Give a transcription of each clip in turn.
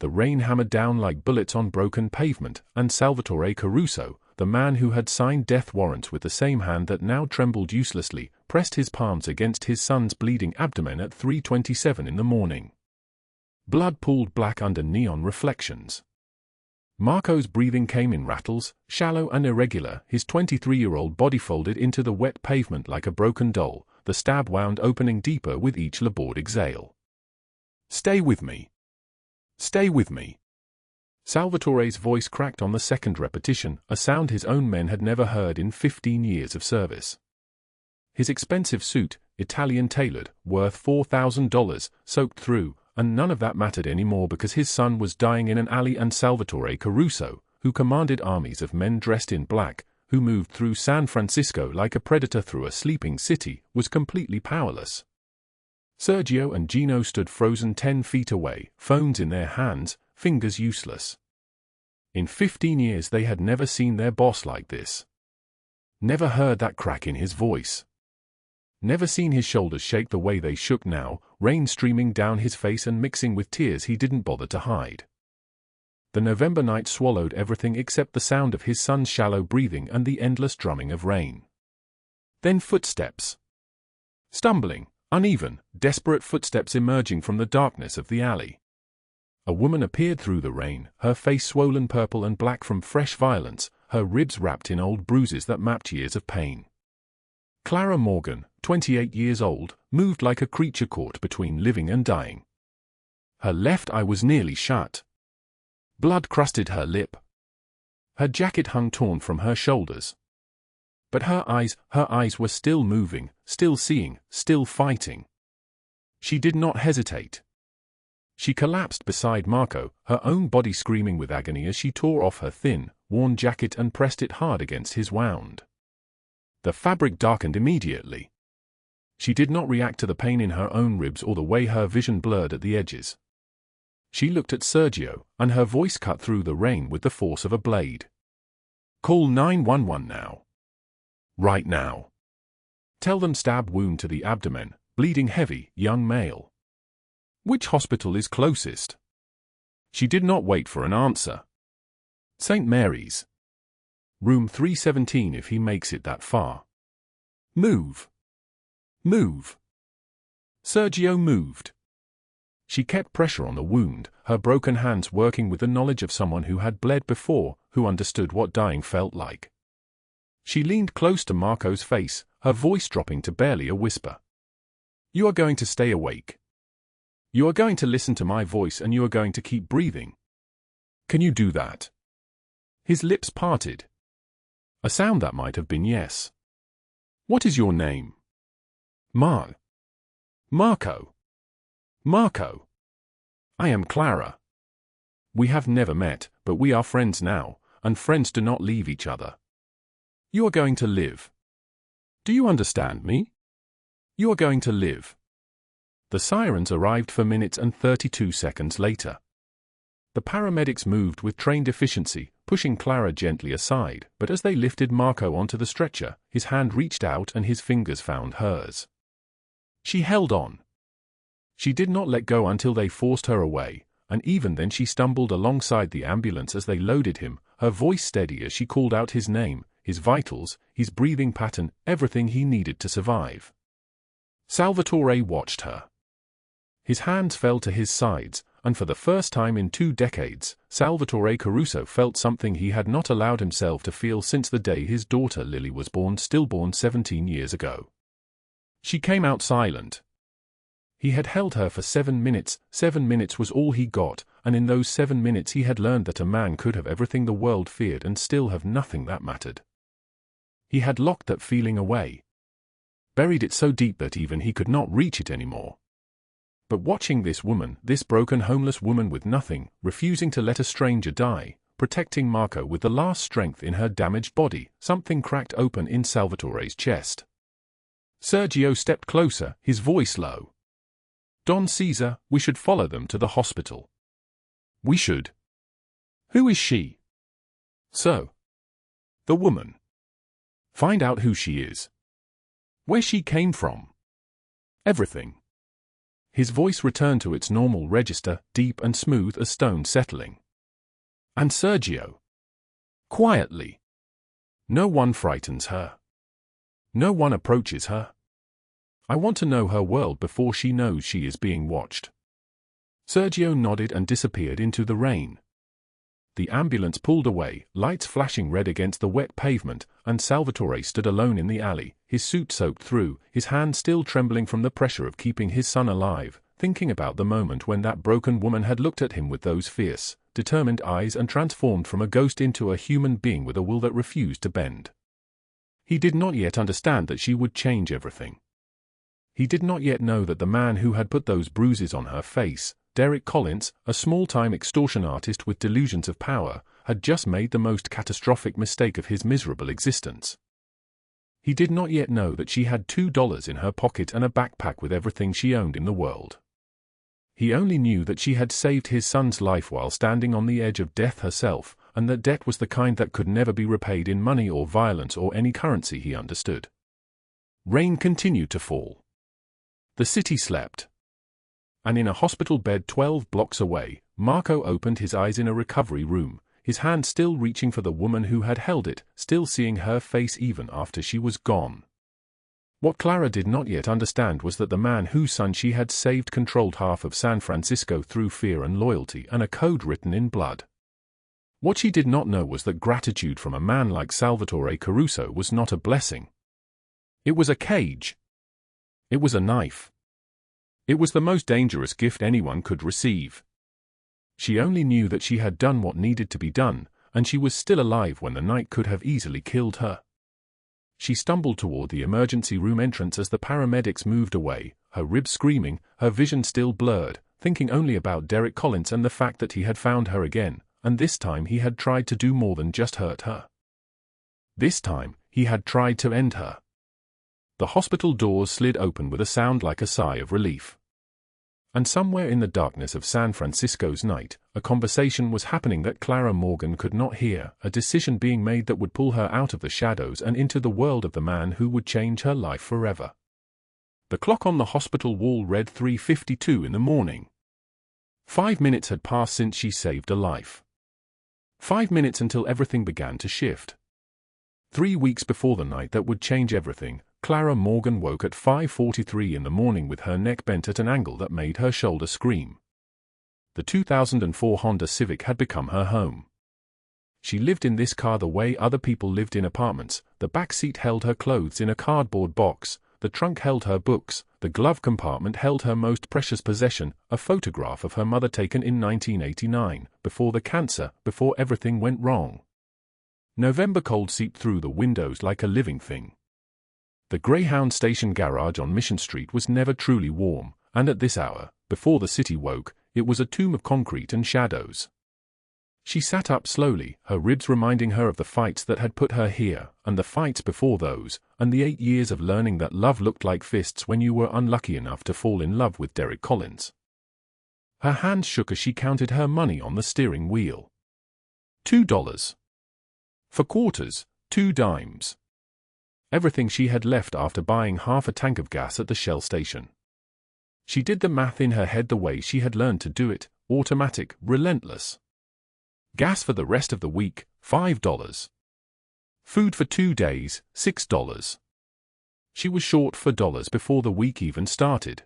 The rain hammered down like bullets on broken pavement, and Salvatore Caruso, the man who had signed death warrants with the same hand that now trembled uselessly, pressed his palms against his son's bleeding abdomen at 3:27 in the morning. Blood pooled black under neon reflections. Marco's breathing came in rattles, shallow and irregular, his 23-year-old body folded into the wet pavement like a broken doll, the stab wound opening deeper with each labored exhale. "Stay with me. Stay with me." Salvatore's voice cracked on the second repetition, a sound his own men had never heard in 15 years of service. His expensive suit, Italian-tailored, worth $4,000, soaked through, and none of that mattered anymore because his son was dying in an alley and Salvatore Caruso, who commanded armies of men dressed in black, who moved through San Francisco like a predator through a sleeping city, was completely powerless. Sergio and Gino stood frozen 10 feet away, phones in their hands, fingers useless. In 15 years they had never seen their boss like this. Never heard that crack in his voice. Never seen his shoulders shake the way they shook now, rain streaming down his face and mixing with tears he didn't bother to hide. The November night swallowed everything except the sound of his son's shallow breathing and the endless drumming of rain. Then footsteps. Stumbling, uneven, desperate footsteps emerging from the darkness of the alley. A woman appeared through the rain, her face swollen purple and black from fresh violence, her ribs wrapped in old bruises that mapped years of pain. Clara Morgan, 28 years old, moved like a creature caught between living and dying. Her left eye was nearly shut. Blood crusted her lip. Her jacket hung torn from her shoulders. But her eyes were still moving, still seeing, still fighting. She did not hesitate. She collapsed beside Marco, her own body screaming with agony as she tore off her thin, worn jacket and pressed it hard against his wound. The fabric darkened immediately. She did not react to the pain in her own ribs or the way her vision blurred at the edges. She looked at Sergio, and her voice cut through the rain with the force of a blade. "Call 911 now. Right now. Tell them stab wound to the abdomen, bleeding heavy, young male. Which hospital is closest?" She did not wait for an answer. "St. Mary's. Room 317 if he makes it that far. Move. Move." Sergio moved. She kept pressure on the wound, her broken hands working with the knowledge of someone who had bled before, who understood what dying felt like. She leaned close to Marco's face, her voice dropping to barely a whisper. "You are going to stay awake. You are going to listen to my voice and you are going to keep breathing. Can you do that?" His lips parted. A sound that might have been yes. "What is your name?" Marco. Marco. "I am Clara. We have never met, but we are friends now, and friends do not leave each other. You are going to live. Do you understand me? You are going to live." The sirens arrived for minutes and 32 seconds later. The paramedics moved with trained efficiency, pushing Clara gently aside, but as they lifted Marco onto the stretcher, his hand reached out and his fingers found hers. She held on. She did not let go until they forced her away, and even then she stumbled alongside the ambulance as they loaded him, her voice steady as she called out his name, his vitals, his breathing pattern, everything he needed to survive. Salvatore watched her. His hands fell to his sides, and for the first time in 2 decades, Salvatore Caruso felt something he had not allowed himself to feel since the day his daughter Lily was born, stillborn 17 years ago. She came out silent. He had held her for 7 minutes. 7 minutes was all he got, and in those 7 minutes he had learned that a man could have everything the world feared and still have nothing that mattered. He had locked that feeling away. Buried it so deep that even he could not reach it anymore. But watching this woman, this broken homeless woman with nothing, refusing to let a stranger die, protecting Marco with the last strength in her damaged body, something cracked open in Salvatore's chest. Sergio stepped closer, his voice low. "Don Cesar, we should follow them to the hospital." "We should." "Who is she?" "So." "The woman. Find out who she is. Where she came from. Everything. His voice returned to its normal register, deep and smooth as stone settling. "And Sergio?" Quietly. "No one frightens her. No one approaches her. I want to know her world before she knows she is being watched." Sergio nodded and disappeared into the rain. The ambulance pulled away, lights flashing red against the wet pavement, and Salvatore stood alone in the alley, his suit soaked through, his hand still trembling from the pressure of keeping his son alive, thinking about the moment when that broken woman had looked at him with those fierce, determined eyes and transformed from a ghost into a human being with a will that refused to bend. He did not yet understand that she would change everything. He did not yet know that the man who had put those bruises on her face, Derek Collins, a small-time extortion artist with delusions of power, had just made the most catastrophic mistake of his miserable existence. He did not yet know that she had $2 in her pocket and a backpack with everything she owned in the world. He only knew that she had saved his son's life while standing on the edge of death herself, and that debt was the kind that could never be repaid in money or violence or any currency he understood. Rain continued to fall. The city slept. And in a hospital bed 12 blocks away, Marco opened his eyes in a recovery room, his hand still reaching for the woman who had held it, still seeing her face even after she was gone. What Clara did not yet understand was that the man whose son she had saved controlled half of San Francisco through fear and loyalty and a code written in blood. What she did not know was that gratitude from a man like Salvatore Caruso was not a blessing. It was a cage. It was a knife. It was the most dangerous gift anyone could receive. She only knew that she had done what needed to be done, and she was still alive when the night could have easily killed her. She stumbled toward the emergency room entrance as the paramedics moved away, her ribs screaming, her vision still blurred, thinking only about Derek Collins and the fact that he had found her again, and this time he had tried to do more than just hurt her. This time, he had tried to end her. The hospital doors slid open with a sound like a sigh of relief. And somewhere in the darkness of San Francisco's night, a conversation was happening that Clara Morgan could not hear, a decision being made that would pull her out of the shadows and into the world of the man who would change her life forever. The clock on the hospital wall read 3:52 in the morning. 5 minutes had passed since she saved a life. 5 minutes until everything began to shift. 3 weeks before the night that would change everything, Clara Morgan woke at 5:43 in the morning with her neck bent at an angle that made her shoulder scream. The 2004 Honda Civic had become her home. She lived in this car the way other people lived in apartments. The back seat held her clothes in a cardboard box, the trunk held her books, the glove compartment held her most precious possession, a photograph of her mother taken in 1989, before the cancer, before everything went wrong. November cold seeped through the windows like a living thing. The Greyhound station garage on Mission Street was never truly warm, and at this hour, before the city woke, it was a tomb of concrete and shadows. She sat up slowly, her ribs reminding her of the fights that had put her here, and the fights before those, and the 8 years of learning that love looked like fists when you were unlucky enough to fall in love with Derek Collins. Her hands shook as she counted her money on the steering wheel. $2. For quarters, 2 dimes. Everything she had left after buying half a tank of gas at the Shell station. She did the math in her head the way she had learned to do it, automatic, relentless. Gas for the rest of the week, $5. Food for 2 days, $6. She was short for dollars before the week even started.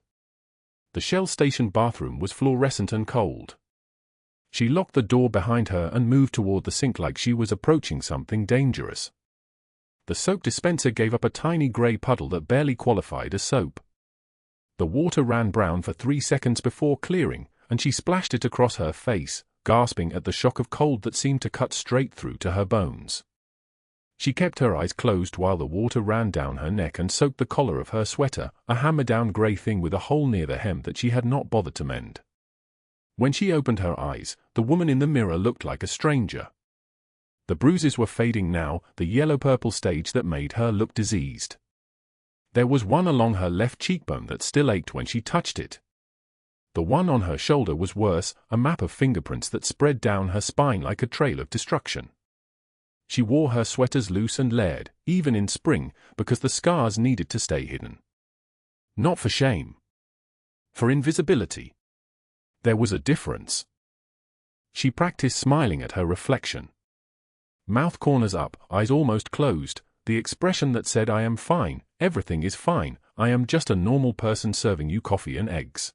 The Shell station bathroom was fluorescent and cold. She locked the door behind her and moved toward the sink like she was approaching something dangerous. The soap dispenser gave up a tiny gray puddle that barely qualified as soap. The water ran brown for 3 seconds before clearing, and she splashed it across her face, gasping at the shock of cold that seemed to cut straight through to her bones. She kept her eyes closed while the water ran down her neck and soaked the collar of her sweater, a hammer-down gray thing with a hole near the hem that she had not bothered to mend. When she opened her eyes, the woman in the mirror looked like a stranger. The bruises were fading now, the yellow-purple stage that made her look diseased. There was one along her left cheekbone that still ached when she touched it. The one on her shoulder was worse, a map of fingerprints that spread down her spine like a trail of destruction. She wore her sweaters loose and layered, even in spring, because the scars needed to stay hidden. Not for shame. For invisibility. There was a difference. She practiced smiling at her reflection. Mouth corners up, eyes almost closed, the expression that said, "I am fine, everything is fine, I am just a normal person serving you coffee and eggs."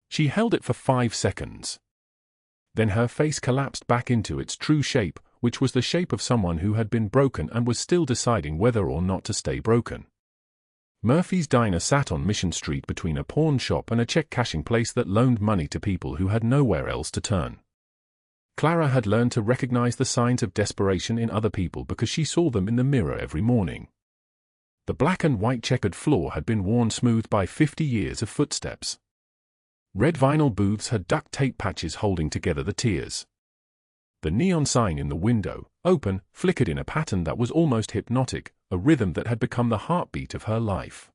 She held it for 5 seconds. Then her face collapsed back into its true shape, which was the shape of someone who had been broken and was still deciding whether or not to stay broken. Murphy's Diner sat on Mission Street between a pawn shop and a check-cashing place that loaned money to people who had nowhere else to turn. Clara had learned to recognize the signs of desperation in other people because she saw them in the mirror every morning. The black and white checkered floor had been worn smooth by 50 years of footsteps. Red vinyl booths had duct tape patches holding together the tears. The neon sign in the window, open, flickered in a pattern that was almost hypnotic, a rhythm that had become the heartbeat of her life.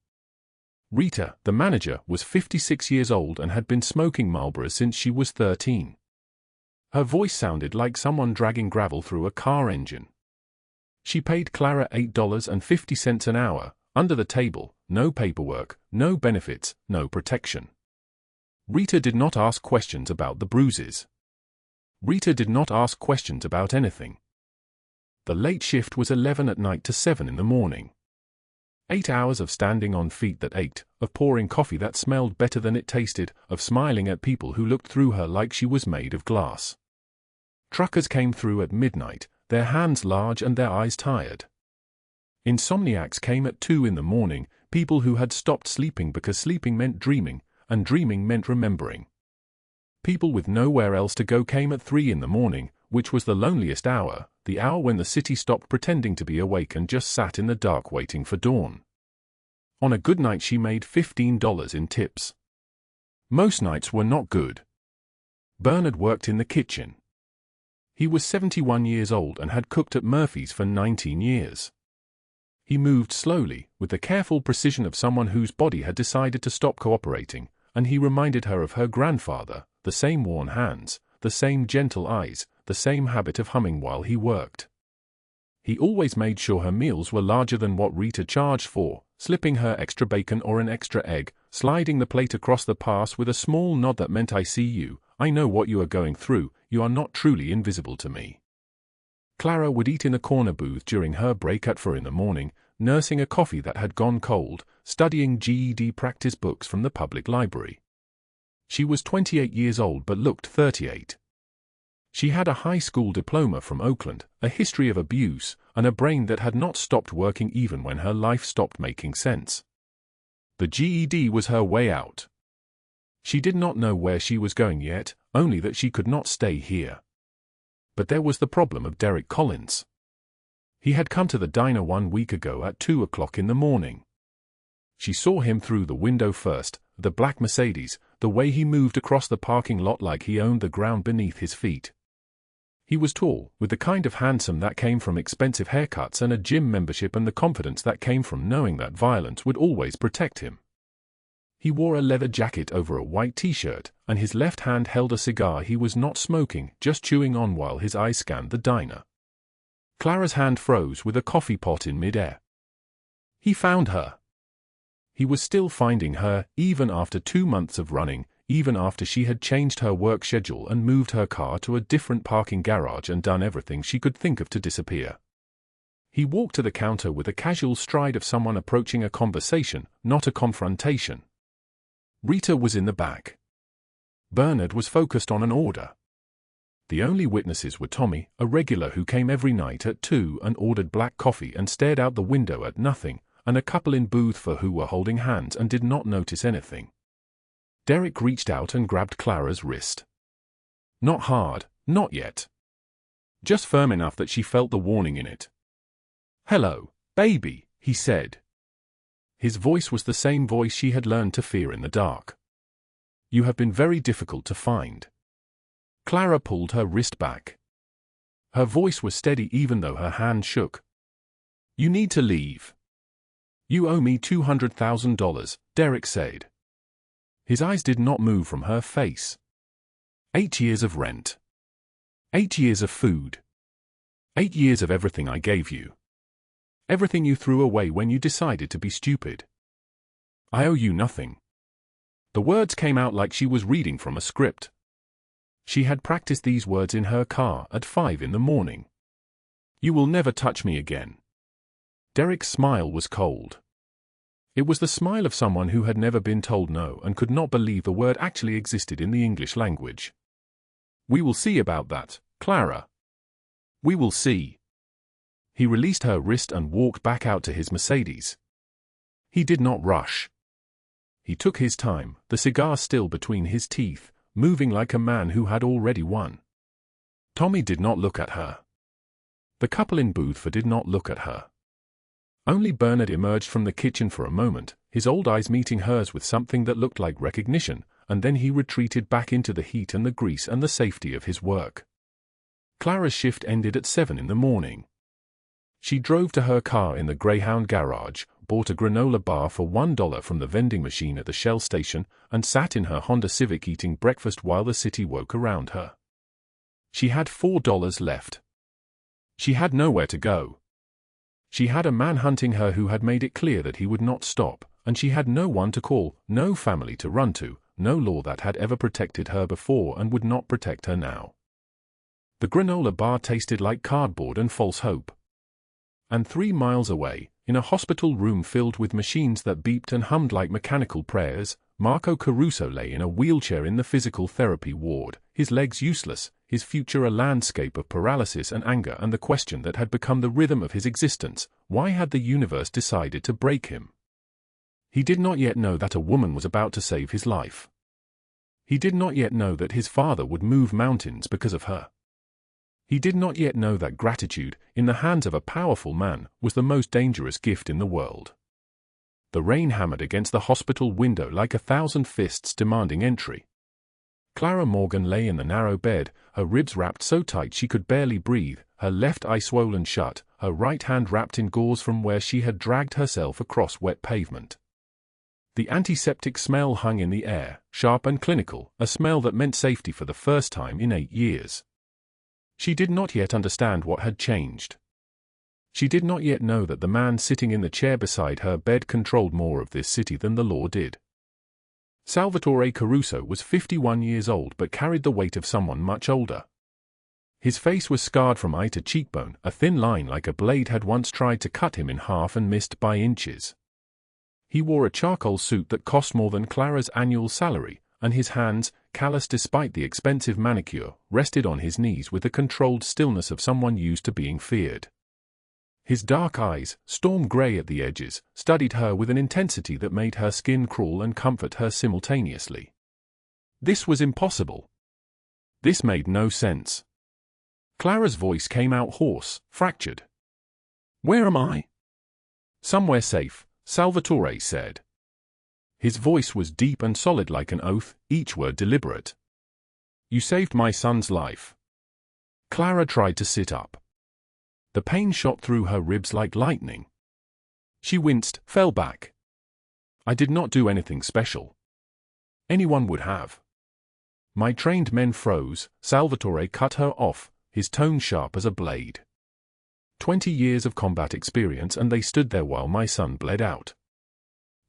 Rita, the manager, was 56 years old and had been smoking Marlboros since she was 13. Her voice sounded like someone dragging gravel through a car engine. She paid Clara $8.50 an hour, under the table, no paperwork, no benefits, no protection. Rita did not ask questions about the bruises. Rita did not ask questions about anything. The late shift was 11 at night to 7 in the morning. 8 hours of standing on feet that ached, of pouring coffee that smelled better than it tasted, of smiling at people who looked through her like she was made of glass. Truckers came through at midnight, their hands large and their eyes tired. Insomniacs came at 2 in the morning, people who had stopped sleeping because sleeping meant dreaming, and dreaming meant remembering. People with nowhere else to go came at 3 in the morning, which was the loneliest hour, the hour when the city stopped pretending to be awake and just sat in the dark waiting for dawn. On a good night she made $15 in tips. Most nights were not good. Bernard worked in the kitchen. He was 71 years old and had cooked at Murphy's for 19 years. He moved slowly, with the careful precision of someone whose body had decided to stop cooperating, and he reminded her of her grandfather, the same worn hands, the same gentle eyes, the same habit of humming while he worked. He always made sure her meals were larger than what Rita charged for, slipping her extra bacon or an extra egg, sliding the plate across the pass with a small nod that meant, "I see you, I know what you are going through, you are not truly invisible to me." Clara would eat in the corner booth during her break at 4 in the morning, nursing a coffee that had gone cold, studying GED practice books from the public library. She was 28 years old but looked 38. She had a high school diploma from Oakland, a history of abuse, and a brain that had not stopped working even when her life stopped making sense. The GED was her way out. She did not know where she was going yet, only that she could not stay here. But there was the problem of Derek Collins. He had come to the diner 1 week ago at 2 o'clock in the morning. She saw him through the window first, the black Mercedes, the way he moved across the parking lot like he owned the ground beneath his feet. He was tall, with the kind of handsome that came from expensive haircuts and a gym membership and the confidence that came from knowing that violence would always protect him. He wore a leather jacket over a white t-shirt, and his left hand held a cigar he was not smoking, just chewing on while his eyes scanned the diner. Clara's hand froze with a coffee pot in midair. He found her. He was still finding her, even after 2 months of running, even after she had changed her work schedule and moved her car to a different parking garage and done everything she could think of to disappear. He walked to the counter with the casual stride of someone approaching a conversation, not a confrontation. Rita was in the back. Bernard was focused on an order. The only witnesses were Tommy, a regular who came every night at 2 and ordered black coffee and stared out the window at nothing, and a couple in booth 4 who were holding hands and did not notice anything. Derek reached out and grabbed Clara's wrist. Not hard, not yet. Just firm enough that she felt the warning in it. "Hello, baby," he said. His voice was the same voice she had learned to fear in the dark. "You have been very difficult to find." Clara pulled her wrist back. Her voice was steady even though her hand shook. "You need to leave." "You owe me $200,000, Derek said. His eyes did not move from her face. 8 years of rent. 8 years of food. 8 years of everything I gave you. Everything you threw away when you decided to be stupid. I owe you nothing. The words came out like she was reading from a script. She had practiced these words in her car at 5 in the morning. "You will never touch me again." Derek's smile was cold. It was the smile of someone who had never been told no and could not believe the word actually existed in the English language. "We will see about that, Clara. We will see." He released her wrist and walked back out to his Mercedes. He did not rush. He took his time, the cigar still between his teeth, moving like a man who had already won. Tommy did not look at her. The couple in booth did not look at her. Only Bernard emerged from the kitchen for a moment, his old eyes meeting hers with something that looked like recognition, and then he retreated back into the heat and the grease and the safety of his work. Clara's shift ended at 7 in the morning. She drove to her car in the Greyhound garage, bought a granola bar for $1 from the vending machine at the Shell station, and sat in her Honda Civic eating breakfast while the city woke around her. She had $4 left. She had nowhere to go. She had a man hunting her who had made it clear that he would not stop, and she had no one to call, no family to run to, no law that had ever protected her before and would not protect her now. The granola bar tasted like cardboard and false hope. And 3 miles away, in a hospital room filled with machines that beeped and hummed like mechanical prayers, Marco Caruso lay in a wheelchair in the physical therapy ward, his legs useless, his future a landscape of paralysis and anger and the question that had become the rhythm of his existence: why had the universe decided to break him? He did not yet know that a woman was about to save his life. He did not yet know that his father would move mountains because of her. He did not yet know that gratitude, in the hands of a powerful man, was the most dangerous gift in the world. The rain hammered against the hospital window like 1,000 fists demanding entry. Clara Morgan lay in the narrow bed, her ribs wrapped so tight she could barely breathe, her left eye swollen shut, her right hand wrapped in gauze from where she had dragged herself across wet pavement. The antiseptic smell hung in the air, sharp and clinical, a smell that meant safety for the first time in 8 years. She did not yet understand what had changed. She did not yet know that the man sitting in the chair beside her bed controlled more of this city than the law did. Salvatore Caruso was 51 years old but carried the weight of someone much older. His face was scarred from eye to cheekbone, a thin line like a blade had once tried to cut him in half and missed by inches. He wore a charcoal suit that cost more than Clara's annual salary, and his hands, callous despite the expensive manicure, rested on his knees with the controlled stillness of someone used to being feared. His dark eyes, storm gray at the edges, studied her with an intensity that made her skin crawl and comfort her simultaneously. This was impossible. This made no sense. Clara's voice came out hoarse, fractured. "Where am I?" "Somewhere safe," Salvatore said. His voice was deep and solid like an oath, each word deliberate. "You saved my son's life." Clara tried to sit up. The pain shot through her ribs like lightning. She winced, fell back. "I did not do anything special. Anyone would have." "My trained men froze," Salvatore cut her off, his tone sharp as a blade. 20 years of combat experience and they stood there while my son bled out.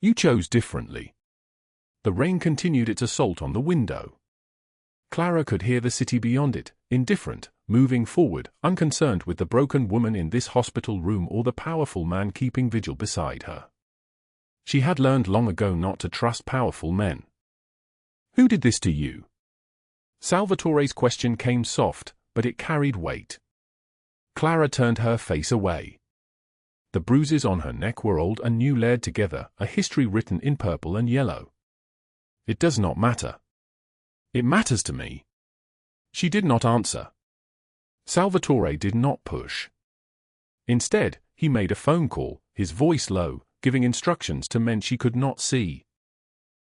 "You chose differently." The rain continued its assault on the window. Clara could hear the city beyond it, indifferent, moving forward, unconcerned with the broken woman in this hospital room or the powerful man keeping vigil beside her. She had learned long ago not to trust powerful men. "Who did this to you?" Salvatore's question came soft, but it carried weight. Clara turned her face away. The bruises on her neck were old and new layered together, a history written in purple and yellow. "It does not matter." "It matters to me." She did not answer. Salvatore did not push. Instead, he made a phone call, his voice low, giving instructions to men she could not see.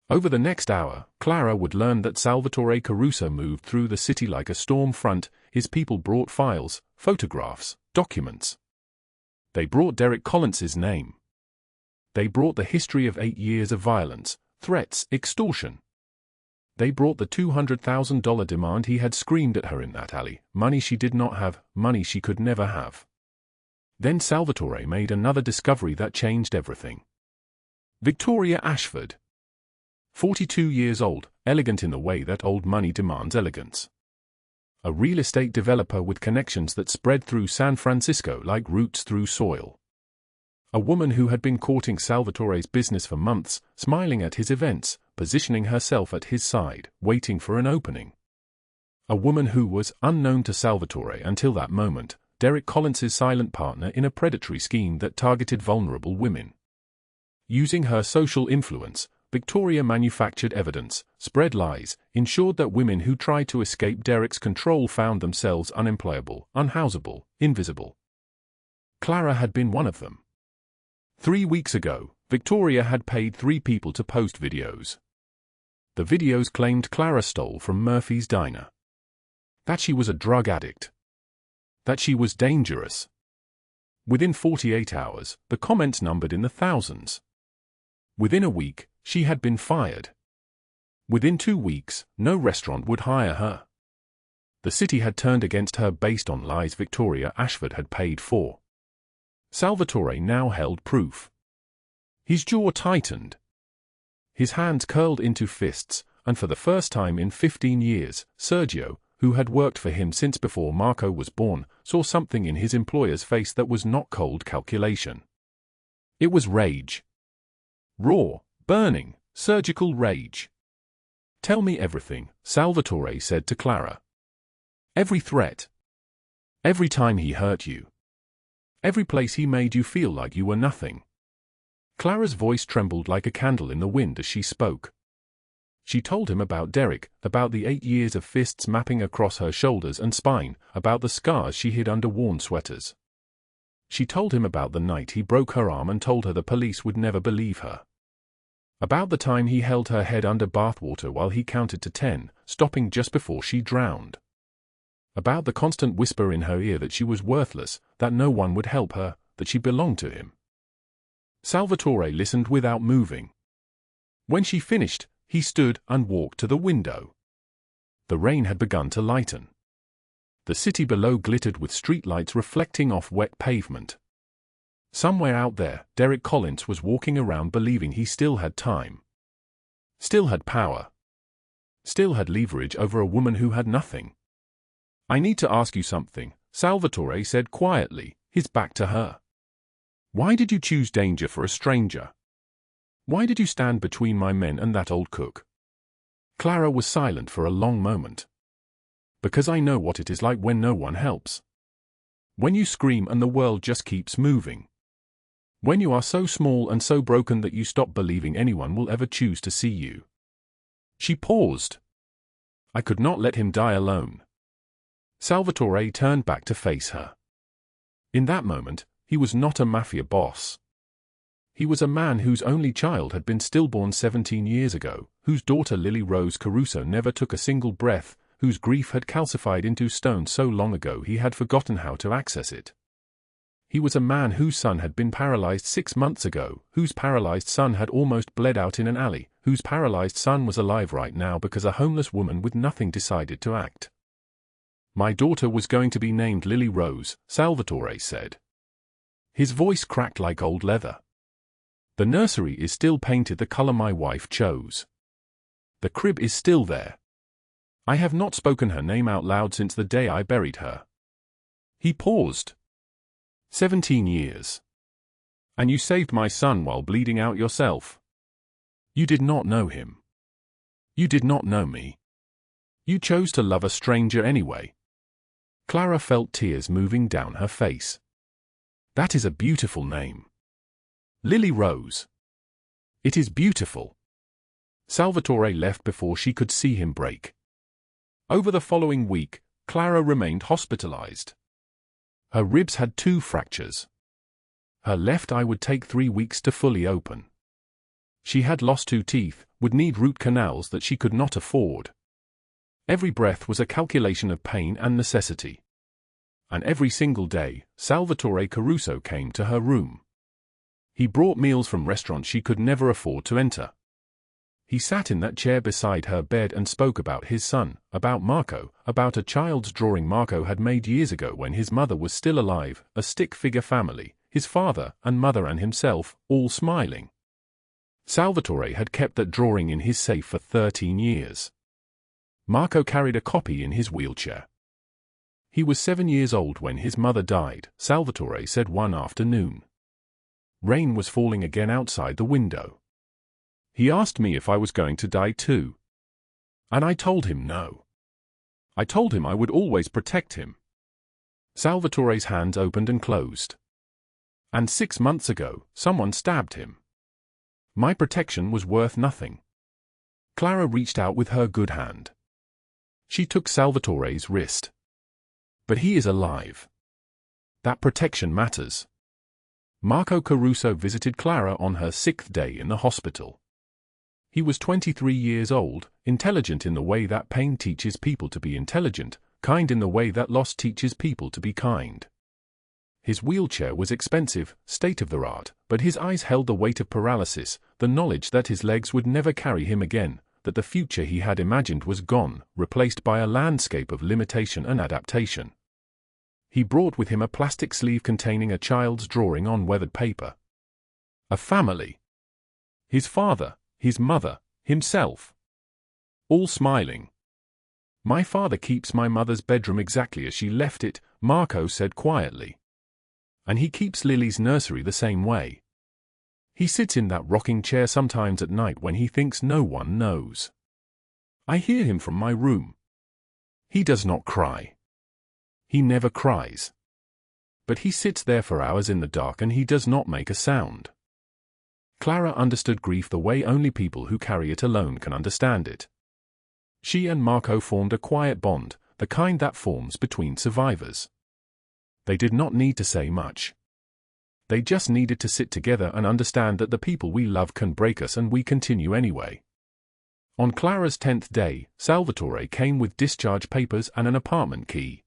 Over the next hour, Clara would learn that Salvatore Caruso moved through the city like a storm front. His people brought files, photographs, documents. They brought Derek Collins's name. They brought the history of 8 years of violence, threats, extortion. They brought the $200,000 demand he had screamed at her in that alley, money she did not have, money she could never have. Then Salvatore made another discovery that changed everything. Victoria Ashford. 42 years old, elegant in the way that old money demands elegance. A real estate developer with connections that spread through San Francisco like roots through soil. A woman who had been courting Salvatore's business for months, smiling at his events, positioning herself at his side, waiting for an opening. A woman who was, unknown to Salvatore until that moment, Derek Collins's silent partner in a predatory scheme that targeted vulnerable women. Using her social influence, Victoria manufactured evidence, spread lies, ensured that women who tried to escape Derek's control found themselves unemployable, unhousable, invisible. Clara had been one of them. 3 weeks ago, Victoria had paid 3 people to post videos. The videos claimed Clara stole from Murphy's diner. That she was a drug addict. That she was dangerous. Within 48 hours, the comments numbered in the thousands. Within a week, she had been fired. Within 2 weeks, no restaurant would hire her. The city had turned against her based on lies Victoria Ashford had paid for. Salvatore now held proof. His jaw tightened. His hands curled into fists, and for the first time in 15 years, Sergio, who had worked for him since before Marco was born, saw something in his employer's face that was not cold calculation. It was rage. Raw, burning, surgical rage. "Tell me everything," Salvatore said to Clara. "Every threat. Every time he hurt you. Every place he made you feel like you were nothing." Clara's voice trembled like a candle in the wind as she spoke. She told him about Derek, about the 8 years of fists mapping across her shoulders and spine, about the scars she hid under worn sweaters. She told him about the night he broke her arm and told her the police would never believe her. About the time he held her head under bathwater while he counted to 10, stopping just before she drowned. About the constant whisper in her ear that she was worthless, that no one would help her, that she belonged to him. Salvatore listened without moving. When she finished, he stood and walked to the window. The rain had begun to lighten. The city below glittered with streetlights reflecting off wet pavement. Somewhere out there, Derek Collins was walking around believing he still had time. Still had power. Still had leverage over a woman who had nothing. "I need to ask you something," Salvatore said quietly, his back to her. "Why did you choose danger for a stranger? Why did you stand between my men and that old cook?" Clara was silent for a long moment. "Because I know what it is like when no one helps. When you scream and the world just keeps moving. When you are so small and so broken that you stop believing anyone will ever choose to see you." She paused. "I could not let him die alone." Salvatore turned back to face her. In that moment, he was not a mafia boss. He was a man whose only child had been stillborn 17 years ago, whose daughter Lily Rose Caruso never took a single breath, whose grief had calcified into stone so long ago he had forgotten how to access it. He was a man whose son had been paralyzed 6 months ago, whose paralyzed son had almost bled out in an alley, whose paralyzed son was alive right now because a homeless woman with nothing decided to act. "My daughter was going to be named Lily Rose," Salvatore said. His voice cracked like old leather. "The nursery is still painted the color my wife chose. The crib is still there. I have not spoken her name out loud since the day I buried her." He paused. 17 years. "And you saved my son while bleeding out yourself. You did not know him. You did not know me. You chose to love a stranger anyway." Clara felt tears moving down her face. "That is a beautiful name. Lily Rose. It is beautiful." Salvatore left before she could see him break. Over the following week, Clara remained hospitalized. Her ribs had 2 fractures. Her left eye would take 3 weeks to fully open. She had lost 2 teeth, would need root canals that she could not afford. Every breath was a calculation of pain and necessity. And every single day, Salvatore Caruso came to her room. He brought meals from restaurants she could never afford to enter. He sat in that chair beside her bed and spoke about his son, about Marco, about a child's drawing Marco had made years ago when his mother was still alive, a stick-figure family, his father and mother and himself, all smiling. Salvatore had kept that drawing in his safe for 13 years. Marco carried a copy in his wheelchair. He was 7 years old when his mother died, Salvatore said one afternoon. Rain was falling again outside the window. He asked me if I was going to die too. And I told him no. I told him I would always protect him. Salvatore's hands opened and closed. And 6 months ago, someone stabbed him. My protection was worth nothing. Clara reached out with her good hand. She took Salvatore's wrist. But he is alive. That protection matters. Marco Caruso visited Clara on her 6th day in the hospital. He was 23 years old, intelligent in the way that pain teaches people to be intelligent, kind in the way that loss teaches people to be kind. His wheelchair was expensive, state-of-the-art, but his eyes held the weight of paralysis, the knowledge that his legs would never carry him again, that the future he had imagined was gone, replaced by a landscape of limitation and adaptation. He brought with him a plastic sleeve containing a child's drawing on weathered paper. A family. His father, his mother, himself. All smiling. My father keeps my mother's bedroom exactly as she left it, Marco said quietly. And he keeps Lily's nursery the same way. He sits in that rocking chair sometimes at night when he thinks no one knows. I hear him from my room. He does not cry. He never cries. But he sits there for hours in the dark and he does not make a sound. Clara understood grief the way only people who carry it alone can understand it. She and Marco formed a quiet bond, the kind that forms between survivors. They did not need to say much. They just needed to sit together and understand that the people we love can break us and we continue anyway. On Clara's 10th day, Salvatore came with discharge papers and an apartment key.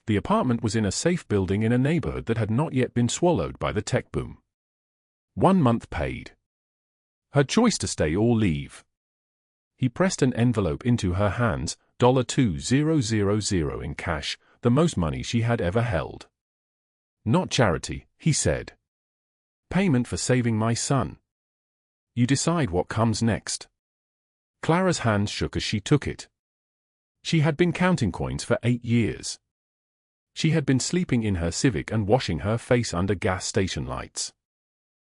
The apartment was in a safe building in a neighborhood that had not yet been swallowed by the tech boom. 1 month paid. Her choice to stay or leave. He pressed an envelope into her hands, $2,000 in cash, the most money she had ever held. Not charity, he said. Payment for saving my son. You decide what comes next. Clara's hands shook as she took it. She had been counting coins for 8 years. She had been sleeping in her Civic and washing her face under gas station lights.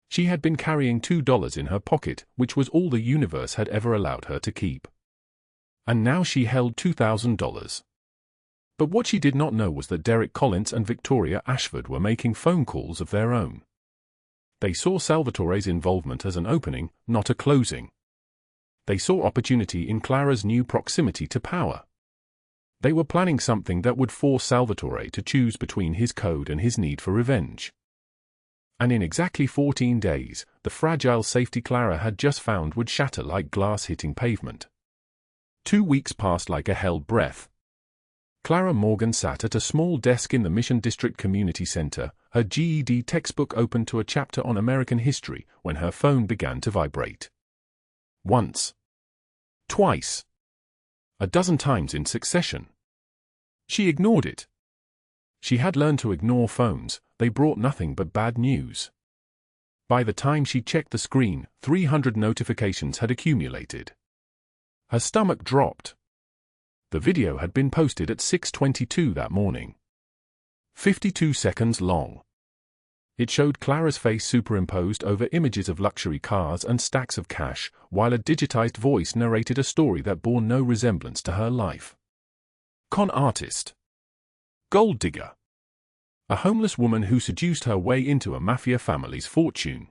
She had been carrying $2 in her pocket, which was all the universe had ever allowed her to keep. And now she held $2,000. But what she did not know was that Derek Collins and Victoria Ashford were making phone calls of their own. They saw Salvatore's involvement as an opening, not a closing. They saw opportunity in Clara's new proximity to power. They were planning something that would force Salvatore to choose between his code and his need for revenge. And in exactly 14 days, the fragile safety Clara had just found would shatter like glass hitting pavement. 2 weeks passed like a held breath. Clara Morgan sat at a small desk in the Mission District Community Center, her GED textbook open to a chapter on American history, when her phone began to vibrate. Once. Twice. A dozen times in succession. She ignored it. She had learned to ignore phones, they brought nothing but bad news. By the time she checked the screen, 300 notifications had accumulated. Her stomach dropped. The video had been posted at 6:22 that morning. 52 seconds long. It showed Clara's face superimposed over images of luxury cars and stacks of cash, while a digitized voice narrated a story that bore no resemblance to her life. Con artist. Gold digger. A homeless woman who seduced her way into a Mafia family's fortune.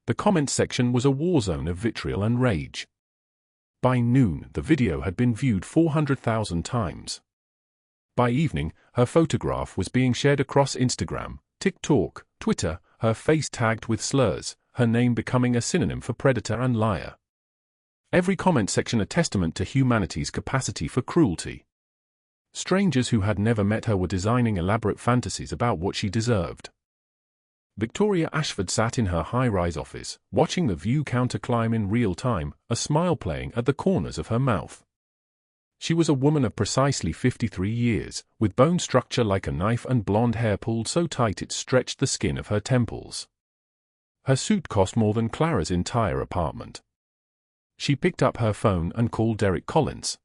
The comment section was a war zone of vitriol and rage. By noon, the video had been viewed 400,000 times. By evening, her photograph was being shared across Instagram, TikTok, Twitter, her face tagged with slurs, her name becoming a synonym for predator and liar. Every comment section a testament to humanity's capacity for cruelty. Strangers who had never met her were designing elaborate fantasies about what she deserved. Victoria Ashford sat in her high-rise office, watching the view counter climb in real time, a smile playing at the corners of her mouth. She was a woman of precisely 53 years, with bone structure like a knife and blonde hair pulled so tight it stretched the skin of her temples. Her suit cost more than Clara's entire apartment. She picked up her phone and called Derek Collins.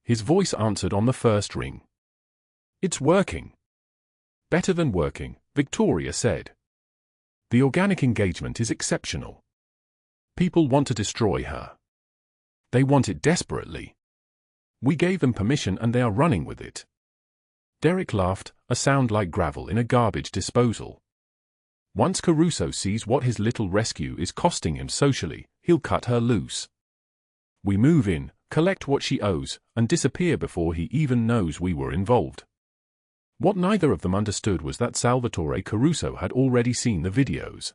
His voice answered on the first ring. "It's working." "Better than working," Victoria said. "The organic engagement is exceptional. People want to destroy her. They want it desperately. We gave them permission and they are running with it." Derek laughed, a sound like gravel in a garbage disposal. "Once Caruso sees what his little rescue is costing him socially, he'll cut her loose. We move in, collect what she owes, and disappear before he even knows we were involved." What neither of them understood was that Salvatore Caruso had already seen the videos.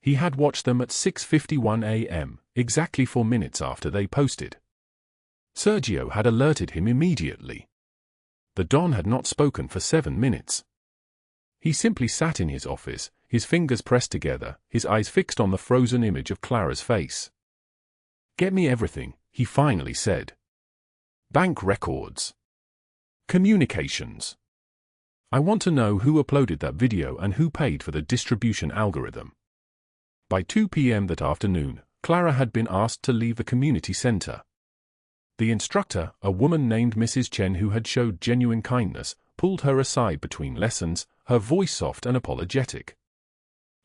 He had watched them at 6:51 a.m., exactly 4 minutes after they posted. Sergio had alerted him immediately. The Don had not spoken for 7 minutes. He simply sat in his office, his fingers pressed together, his eyes fixed on the frozen image of Clara's face. "Get me everything," he finally said. "Bank records. Communications. I want to know who uploaded that video and who paid for the distribution algorithm." By 2 p.m. that afternoon, Clara had been asked to leave the community center. The instructor, a woman named Mrs. Chen who had showed genuine kindness, pulled her aside between lessons, her voice soft and apologetic.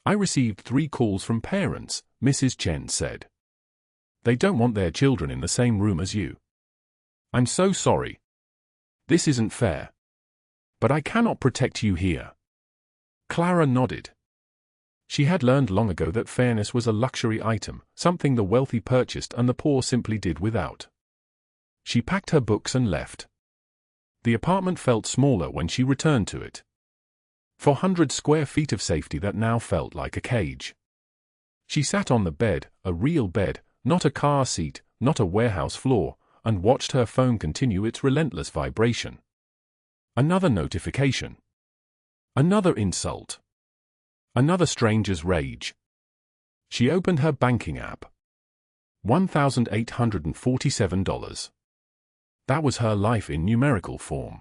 "I received 3 calls from parents," Mrs. Chen said. "They don't want their children in the same room as you. I'm so sorry. This isn't fair. But I cannot protect you here." Clara nodded. She had learned long ago that fairness was a luxury item, something the wealthy purchased and the poor simply did without. She packed her books and left. The apartment felt smaller when she returned to it. 400 square feet of safety that now felt like a cage. She sat on the bed, a real bed, not a car seat, not a warehouse floor, and watched her phone continue its relentless vibration. Another notification. Another insult. Another stranger's rage. She opened her banking app. $1,847. That was her life in numerical form.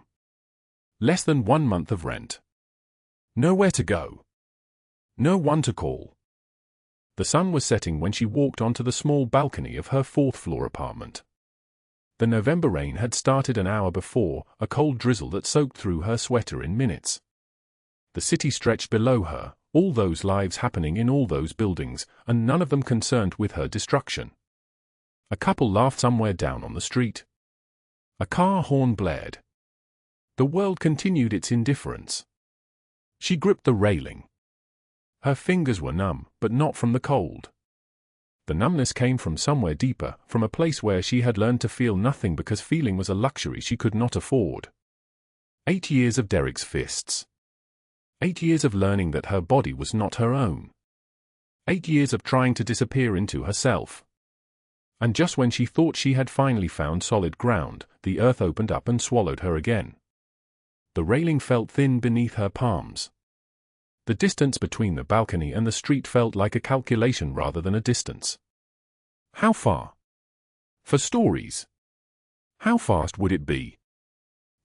Less than 1 month of rent. Nowhere to go. No one to call. The sun was setting when she walked onto the small balcony of her 4th-floor apartment. The November rain had started an hour before, a cold drizzle that soaked through her sweater in minutes. The city stretched below her, all those lives happening in all those buildings, and none of them concerned with her destruction. A couple laughed somewhere down on the street. A car horn blared. The world continued its indifference. She gripped the railing. Her fingers were numb, but not from the cold. The numbness came from somewhere deeper, from a place where she had learned to feel nothing because feeling was a luxury she could not afford. 8 years of Derek's fists. 8 years of learning that her body was not her own. 8 years of trying to disappear into herself. And just when she thought she had finally found solid ground, the earth opened up and swallowed her again. The railing felt thin beneath her palms. The distance between the balcony and the street felt like a calculation rather than a distance. How far? For stories. How fast would it be?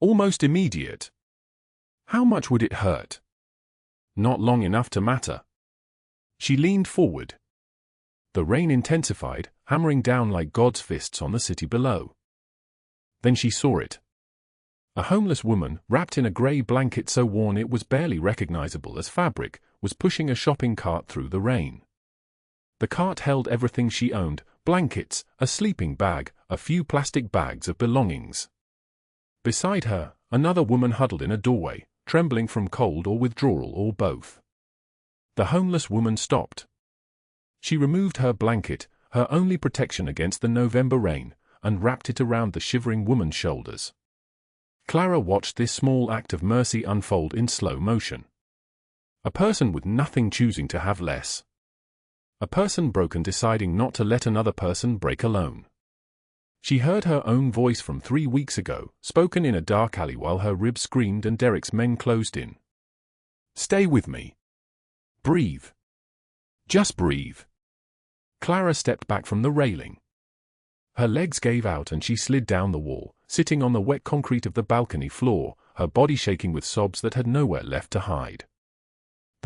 Almost immediate. How much would it hurt? Not long enough to matter. She leaned forward. The rain intensified, hammering down like God's fists on the city below. Then she saw it. A homeless woman, wrapped in a grey blanket so worn it was barely recognizable as fabric, was pushing a shopping cart through the rain. The cart held everything she owned: blankets, a sleeping bag, a few plastic bags of belongings. Beside her, another woman huddled in a doorway, trembling from cold or withdrawal or both. The homeless woman stopped. She removed her blanket, her only protection against the November rain, and wrapped it around the shivering woman's shoulders. Clara watched this small act of mercy unfold in slow motion. A person with nothing choosing to have less. A person broken deciding not to let another person break alone. She heard her own voice from 3 weeks ago, spoken in a dark alley while her ribs screamed and Derek's men closed in. Stay with me. Breathe. Just breathe. Clara stepped back from the railing. Her legs gave out and she slid down the wall, sitting on the wet concrete of the balcony floor, her body shaking with sobs that had nowhere left to hide.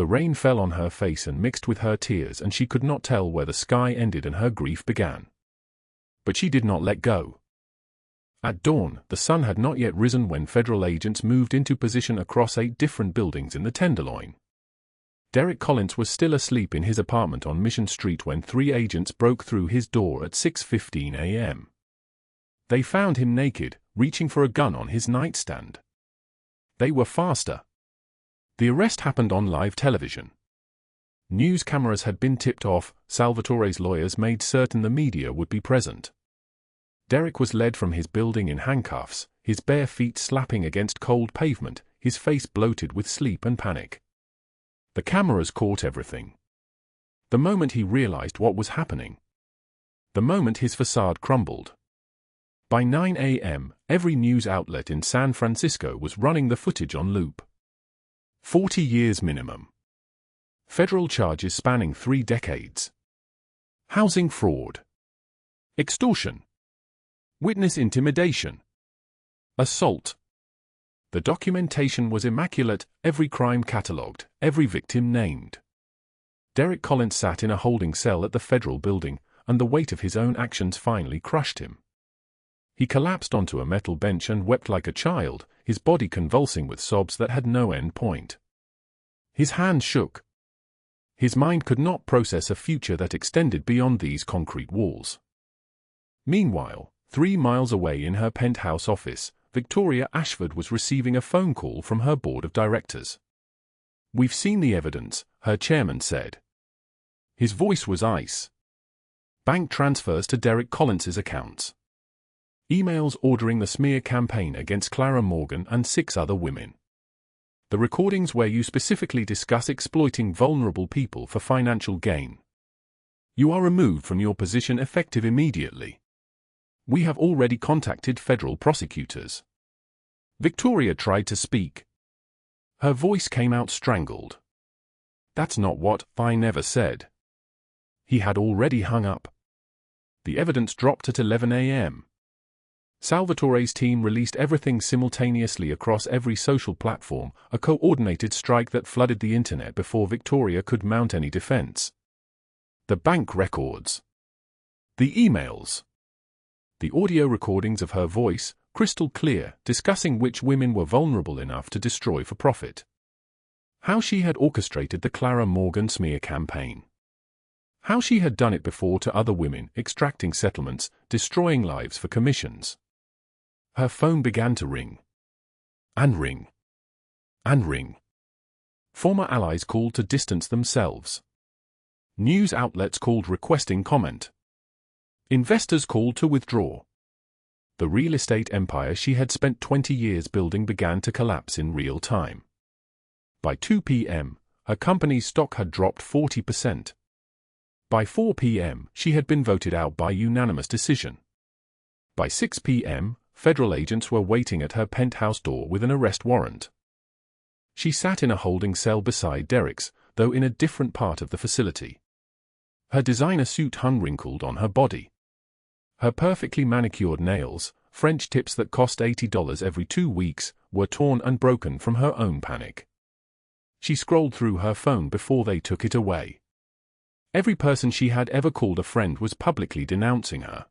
The rain fell on her face and mixed with her tears, and she could not tell where the sky ended and her grief began. But she did not let go. At dawn, the sun had not yet risen when federal agents moved into position across 8 different buildings in the Tenderloin. Derek Collins was still asleep in his apartment on Mission Street when 3 agents broke through his door at 6:15 a.m. They found him naked, reaching for a gun on his nightstand. They were faster. The arrest happened on live television. News cameras had been tipped off. Salvatore's lawyers made certain the media would be present. Derek was led from his building in handcuffs, his bare feet slapping against cold pavement, his face bloated with sleep and panic. The cameras caught everything. The moment he realized what was happening. The moment his facade crumbled. By 9 a.m., every news outlet in San Francisco was running the footage on loop. 40 years minimum. Federal charges spanning 3 decades. Housing fraud. Extortion. Witness intimidation. Assault. The documentation was immaculate, every crime catalogued, every victim named. Derek Collins sat in a holding cell at the federal building, and the weight of his own actions finally crushed him. He collapsed onto a metal bench and wept like a child, his body convulsing with sobs that had no end point. His hands shook. His mind could not process a future that extended beyond these concrete walls. Meanwhile, 3 miles away in her penthouse office, Victoria Ashford was receiving a phone call from her board of directors. "We've seen the evidence," her chairman said. His voice was ice. Bank transfers to Derek Collins's accounts. Emails ordering the smear campaign against Clara Morgan and 6 other women. The recordings where you specifically discuss exploiting vulnerable people for financial gain. You are removed from your position effective immediately. We have already contacted federal prosecutors. Victoria tried to speak. Her voice came out strangled. That's not what I never said. He had already hung up. The evidence dropped at 11 a.m. Salvatore's team released everything simultaneously across every social platform, a coordinated strike that flooded the internet before Victoria could mount any defense. The bank records. The emails. The audio recordings of her voice, crystal clear, discussing which women were vulnerable enough to destroy for profit. How she had orchestrated the Clara Morgan smear campaign. How she had done it before to other women, extracting settlements, destroying lives for commissions. Her phone began to ring. And ring. And ring. Former allies called to distance themselves. News outlets called requesting comment. Investors called to withdraw. The real estate empire she had spent 20 years building began to collapse in real time. By 2 p.m., her company's stock had dropped 40%. By 4 p.m., she had been voted out by unanimous decision. By 6 p.m., federal agents were waiting at her penthouse door with an arrest warrant. She sat in a holding cell beside Derek's, though in a different part of the facility. Her designer suit hung wrinkled on her body. Her perfectly manicured nails, French tips that cost $80 every 2 weeks, were torn and broken from her own panic. She scrolled through her phone before they took it away. Every person she had ever called a friend was publicly denouncing her.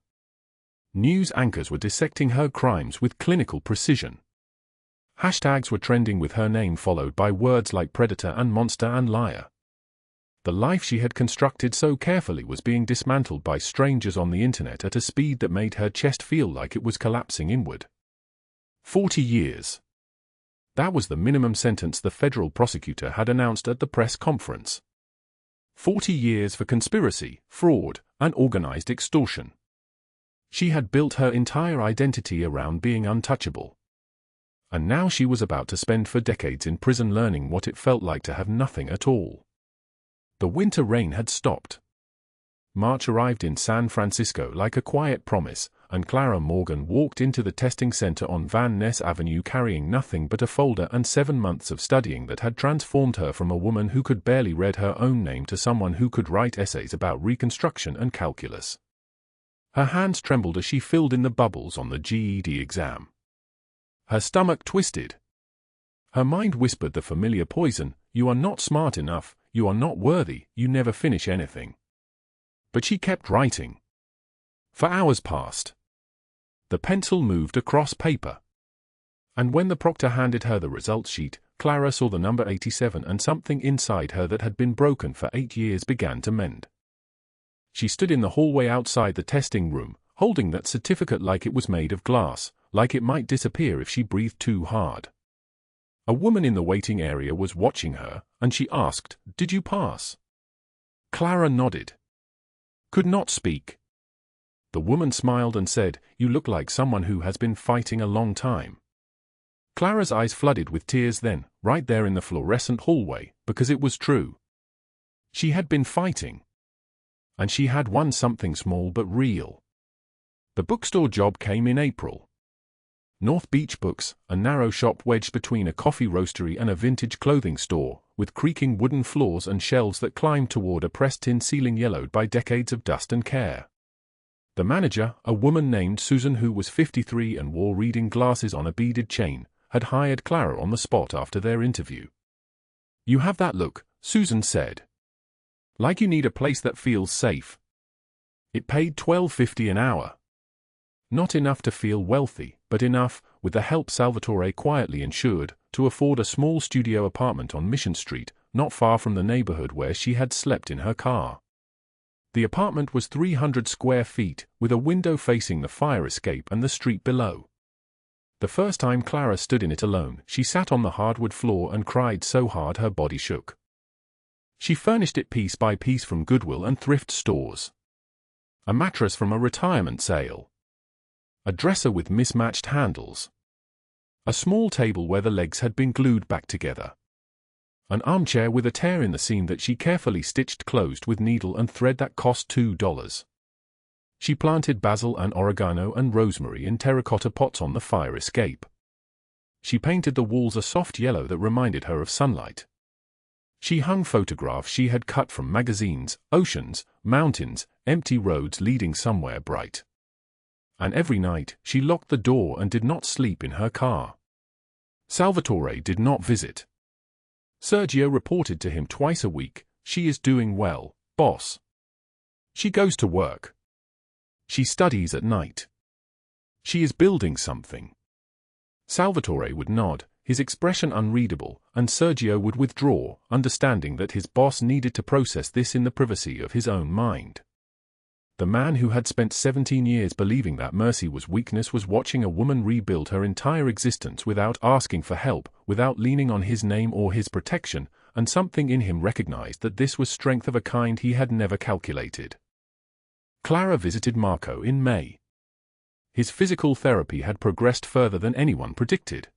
News anchors were dissecting her crimes with clinical precision. Hashtags were trending with her name followed by words like predator and monster and liar. The life she had constructed so carefully was being dismantled by strangers on the internet at a speed that made her chest feel like it was collapsing inward. 40 years. That was the minimum sentence the federal prosecutor had announced at the press conference. 40 years for conspiracy, fraud, and organized extortion. She had built her entire identity around being untouchable. And now she was about to spend 4 decades in prison learning what it felt like to have nothing at all. The winter rain had stopped. March arrived in San Francisco like a quiet promise, and Clara Morgan walked into the testing center on Van Ness Avenue carrying nothing but a folder and 7 months of studying that had transformed her from a woman who could barely read her own name to someone who could write essays about reconstruction and calculus. Her hands trembled as she filled in the bubbles on the GED exam. Her stomach twisted. Her mind whispered the familiar poison, "You are not smart enough, you are not worthy, you never finish anything." But she kept writing. For hours passed. The pencil moved across paper. And when the proctor handed her the results sheet, Clara saw the number 87, and something inside her that had been broken for 8 years began to mend. She stood in the hallway outside the testing room, holding that certificate like it was made of glass, like it might disappear if she breathed too hard. A woman in the waiting area was watching her, and she asked, "Did you pass?" Clara nodded. Could not speak. The woman smiled and said, "You look like someone who has been fighting a long time." Clara's eyes flooded with tears then, right there in the fluorescent hallway, because it was true. She had been fighting. And she had won something small but real. The bookstore job came in April. North Beach Books, a narrow shop wedged between a coffee roastery and a vintage clothing store, with creaking wooden floors and shelves that climbed toward a pressed tin ceiling yellowed by decades of dust and care. The manager, a woman named Susan who was 53 and wore reading glasses on a beaded chain, had hired Clara on the spot after their interview. "You have that look," Susan said. "Like you need a place that feels safe." It paid $12.50 an hour. Not enough to feel wealthy, but enough, with the help Salvatore quietly ensured, to afford a small studio apartment on Mission Street, not far from the neighborhood where she had slept in her car. The apartment was 300 square feet, with a window facing the fire escape and the street below. The first time Clara stood in it alone, she sat on the hardwood floor and cried so hard her body shook. She furnished it piece by piece from Goodwill and thrift stores. A mattress from a retirement sale. A dresser with mismatched handles. A small table where the legs had been glued back together. An armchair with a tear in the seam that she carefully stitched closed with needle and thread that cost $2. She planted basil and oregano and rosemary in terracotta pots on the fire escape. She painted the walls a soft yellow that reminded her of sunlight. She hung photographs she had cut from magazines, oceans, mountains, empty roads leading somewhere bright. And every night, she locked the door and did not sleep in her car. Salvatore did not visit. Sergio reported to him twice a week, "She is doing well, boss. She goes to work. She studies at night. She is building something." Salvatore would nod, his expression unreadable, and Sergio would withdraw, understanding that his boss needed to process this in the privacy of his own mind. The man who had spent 17 years believing that mercy was weakness was watching a woman rebuild her entire existence without asking for help, without leaning on his name or his protection, and something in him recognized that this was strength of a kind he had never calculated. Clara visited Marco in May. His physical therapy had progressed further than anyone predicted.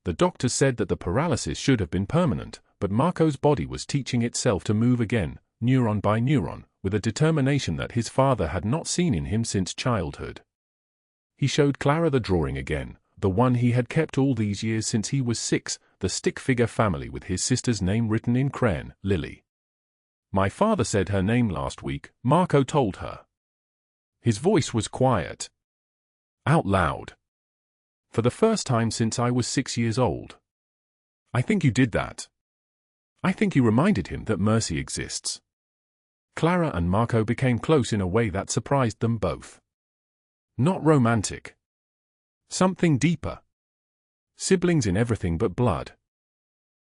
The doctors said that the paralysis should have been permanent, but Marco's body was teaching itself to move again, neuron by neuron, with a determination that his father had not seen in him since childhood. He showed Clara the drawing again, the one he had kept all these years since he was 6, the stick figure family with his sister's name written in crayon, Lily. "My father said her name last week," Marco told her. His voice was quiet. Out loud. "For the first time since I was 6 years old. I think you did that." I think he reminded him that mercy exists. Clara and Marco became close in a way that surprised them both. Not romantic. Something deeper. Siblings in everything but blood.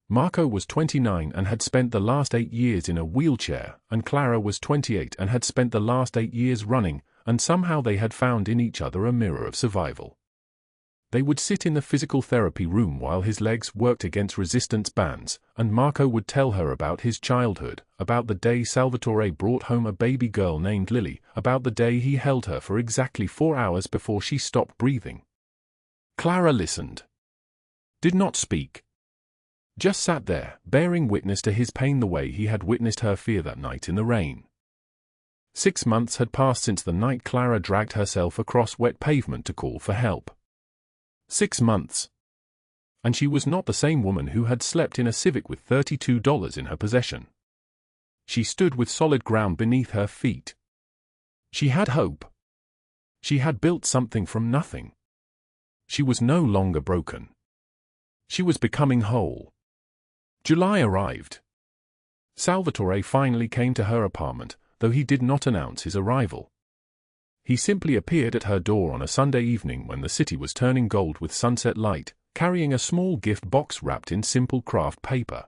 Marco was 29 and had spent the last 8 years in a wheelchair, and Clara was 28 and had spent the last 8 years running, and somehow they had found in each other a mirror of survival. They would sit in the physical therapy room while his legs worked against resistance bands, and Marco would tell her about his childhood, about the day Salvatore brought home a baby girl named Lily, about the day he held her for exactly 4 hours before she stopped breathing. Clara listened. Did not speak. Just sat there, bearing witness to his pain the way he had witnessed her fear that night in the rain. 6 months had passed since the night Clara dragged herself across wet pavement to call for help. 6 months. And she was not the same woman who had slept in a Civic with $32 in her possession. She stood with solid ground beneath her feet. She had hope. She had built something from nothing. She was no longer broken. She was becoming whole. July arrived. Salvatore finally came to her apartment, though he did not announce his arrival. He simply appeared at her door on a Sunday evening when the city was turning gold with sunset light, carrying a small gift box wrapped in simple craft paper.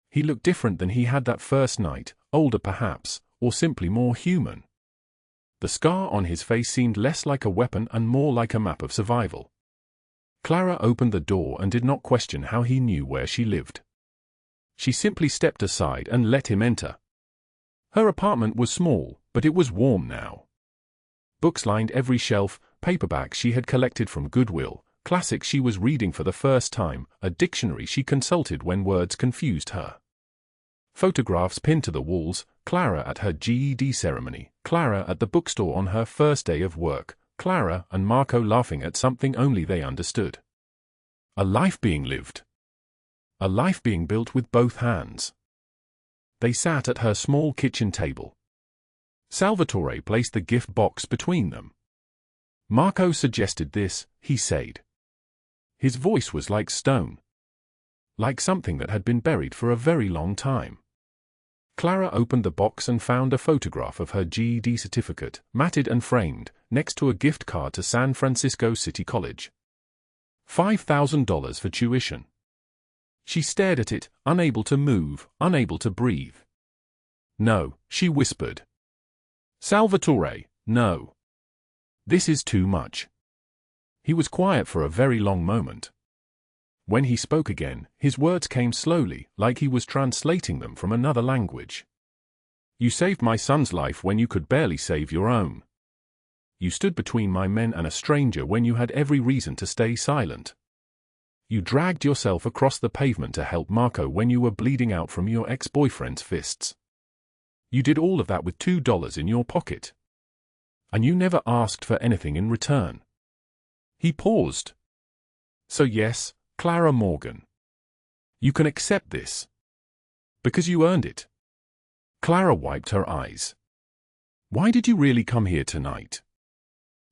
He looked different than he had that first night, older perhaps, or simply more human. The scar on his face seemed less like a weapon and more like a map of survival. Clara opened the door and did not question how he knew where she lived. She simply stepped aside and let him enter. Her apartment was small, but it was warm now. Books lined every shelf, paperbacks she had collected from Goodwill, classics she was reading for the first time, a dictionary she consulted when words confused her. Photographs pinned to the walls, Clara at her GED ceremony, Clara at the bookstore on her first day of work, Clara and Marco laughing at something only they understood. A life being lived. A life being built with both hands. They sat at her small kitchen table. Salvatore placed the gift box between them. Marco suggested this, he said. His voice was like stone. Like something that had been buried for a very long time. Clara opened the box and found a photograph of her GED certificate, matted and framed, next to a gift card to San Francisco City College. $5,000 for tuition. She stared at it, unable to move, unable to breathe. No, she whispered. Salvatore, no. This is too much. He was quiet for a very long moment. When he spoke again, his words came slowly, like he was translating them from another language. You saved my son's life when you could barely save your own. You stood between my men and a stranger when you had every reason to stay silent. You dragged yourself across the pavement to help Marco when you were bleeding out from your ex-boyfriend's fists. You did all of that with $2 in your pocket. And you never asked for anything in return. He paused. So yes, Clara Morgan. You can accept this. Because you earned it. Clara wiped her eyes. Why did you really come here tonight?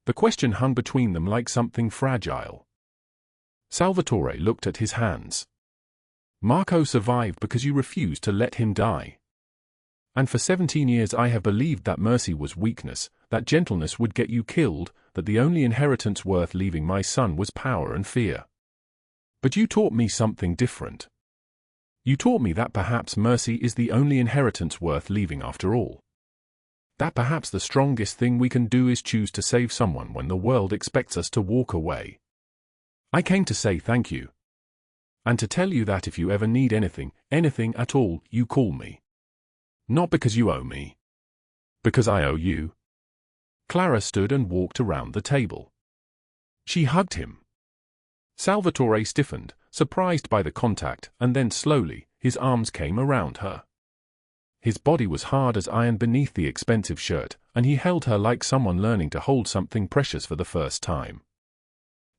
The question hung between them like something fragile. Salvatore looked at his hands. Marco survived because you refused to let him die. And for 17 years I have believed that mercy was weakness, that gentleness would get you killed, that the only inheritance worth leaving my son was power and fear. But you taught me something different. You taught me that perhaps mercy is the only inheritance worth leaving after all. That perhaps the strongest thing we can do is choose to save someone when the world expects us to walk away. I came to say thank you. And to tell you that if you ever need anything, anything at all, you call me. Not because you owe me. Because I owe you. Clara stood and walked around the table. She hugged him. Salvatore stiffened, surprised by the contact, and then slowly, his arms came around her. His body was hard as iron beneath the expensive shirt, and he held her like someone learning to hold something precious for the first time.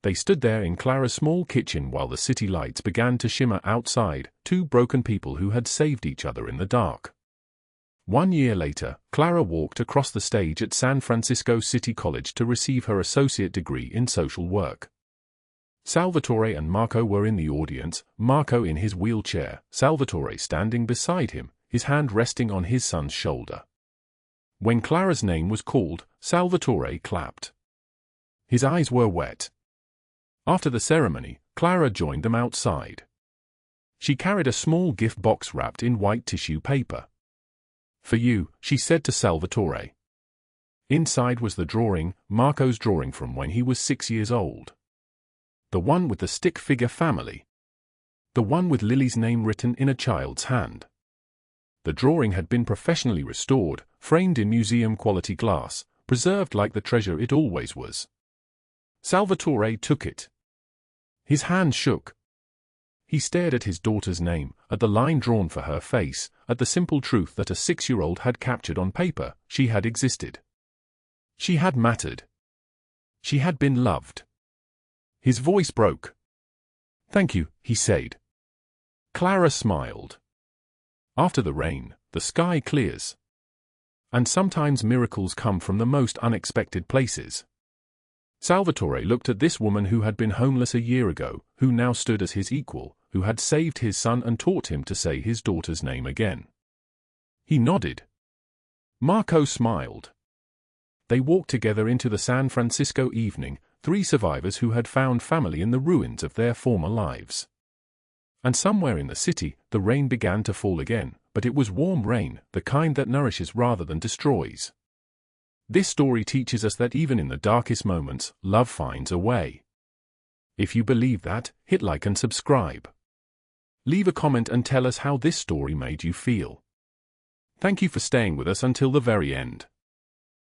They stood there in Clara's small kitchen while the city lights began to shimmer outside, two broken people who had saved each other in the dark. 1 year later, Clara walked across the stage at San Francisco City College to receive her associate degree in social work. Salvatore and Marco were in the audience, Marco in his wheelchair, Salvatore standing beside him, his hand resting on his son's shoulder. When Clara's name was called, Salvatore clapped. His eyes were wet. After the ceremony, Clara joined them outside. She carried a small gift box wrapped in white tissue paper. For you, she said to Salvatore. Inside was the drawing, Marco's drawing from when he was 6 years old. The one with the stick figure family. The one with Lily's name written in a child's hand. The drawing had been professionally restored, framed in museum-quality glass, preserved like the treasure it always was. Salvatore took it. His hand shook. He stared at his daughter's name, at the line drawn for her face, at the simple truth that a 6-year-old had captured on paper: she had existed. She had mattered. She had been loved. His voice broke. "Thank you," he said. Clara smiled. After the rain, the sky clears. And sometimes miracles come from the most unexpected places. Salvatore looked at this woman who had been homeless a year ago, who now stood as his equal, who had saved his son and taught him to say his daughter's name again. He nodded. Marco smiled. They walked together into the San Francisco evening, three survivors who had found family in the ruins of their former lives. And somewhere in the city, the rain began to fall again, but it was warm rain, the kind that nourishes rather than destroys. This story teaches us that even in the darkest moments, love finds a way. If you believe that, hit like and subscribe. Leave a comment and tell us how this story made you feel. Thank you for staying with us until the very end.